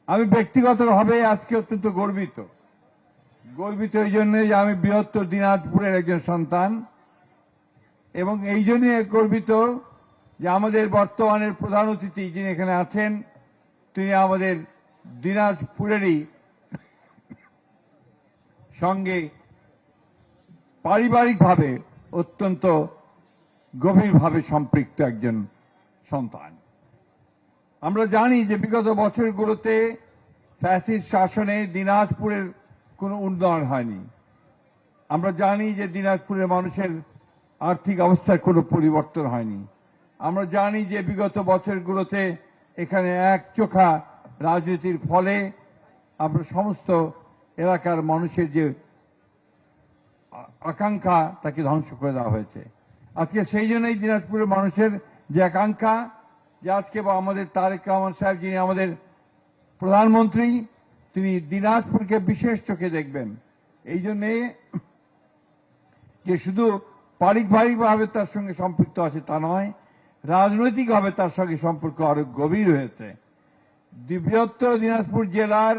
আমি ব্যক্তিগতভাবে আজকে অত্যন্ত গর্বিত এই জন্য যে আমি বৃহত্তর দিনাজপুরের একজন সন্তান, এবং এই জন্য গর্বিত যে আমাদের বর্তমানের প্রধান অতিথি যিনি এখানে আছেন তিনি আমাদের দিনাজপুরেরই সঙ্গে পারিবারিকভাবে অত্যন্ত গভীরভাবে সম্পৃক্ত একজন সন্তান। আমরা জানি যে বিগত বছরগুলোতে ফ্যাসিস্ট শাসনে দিনাজপুরের কোনো উন্নয়ন হয়নি। আমরা জানি যে দিনাজপুরের মানুষের আর্থিক অবস্থার কোনো পরিবর্তন হয়নি। আমরা জানি যে বিগত বছরগুলোতে এখানে একচোখা রাজনীতির ফলে আমরা সমস্ত এলাকার মানুষের যে আকাঙ্ক্ষা তাকে ধ্বংস করে দেওয়া হয়েছে। আজকে সেই জন্যই দিনাজপুরের মানুষের যে আকাঙ্ক্ষা যে আজকে আমাদের তারেক রহমান সাহেব যিনি আমাদের প্রধানমন্ত্রী তিনি দিনাজপুরকে বিশেষ চোখে দেখবেন। এই জন্যে যে শুধু পারিবারিকভাবে তার সঙ্গে সম্পৃক্ত আছে তা নয়, রাজনৈতিকভাবে তার সঙ্গে সম্পর্ক আরো গভীর হয়েছে। বৃহত্তর দিনাজপুর জেলার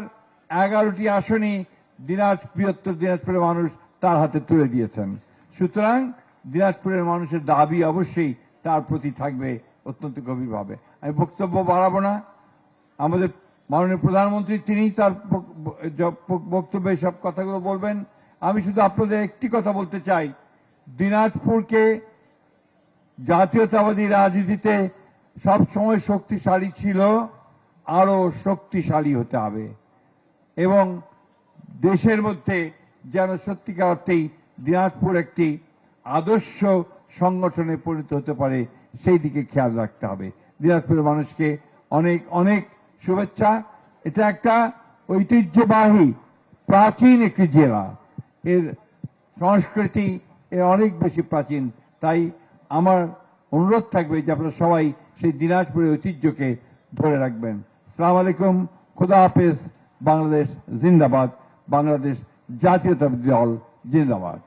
11টি আসনই বৃহত্তর দিনাজপুরের মানুষ তার হাতে তুলে দিয়েছেন। সুতরাং দিনাজপুরের মানুষের দাবি অবশ্যই তার প্রতি থাকবে অত্যন্ত গভীরভাবে। আমি বক্তব্য বাড়াবো না। আমাদের মাননীয় প্রধানমন্ত্রী তিনি তার বক্তব্যে সব কথাগুলো বলবেন। আমি শুধু আপনাদের একটি কথা বলতে চাই, দিনাজপুরকে জাতীয়তাবাদী রাজনীতিতে সব সময় শক্তিশালী ছিল, আরো শক্তিশালী হতে হবে এবং দেশের মধ্যে যেন সত্যিকার অর্থেই দিনাজপুর একটি আদর্শ সংগঠনে পরিণত হতে পারে সেই দিকে খেয়াল রাখতে হবে। দিনাজপুরের মানুষকে অনেক অনেক শুভেচ্ছা। এটা একটা ঐতিহ্যবাহী প্রাচীন একটি জেলা, এর সংস্কৃতি এর অনেক বেশি প্রাচীন। তাই আমার অনুরোধ থাকবে যে আপনারা সবাই সেই দিনাজপুরের ঐতিহ্যকে ধরে রাখবেন। আসসালামু আলাইকুম, খুদা হাফেজ, বাংলাদেশ জিন্দাবাদ, বাংলাদেশ জাতীয়তাবাদী দল জিন্দাবাদ।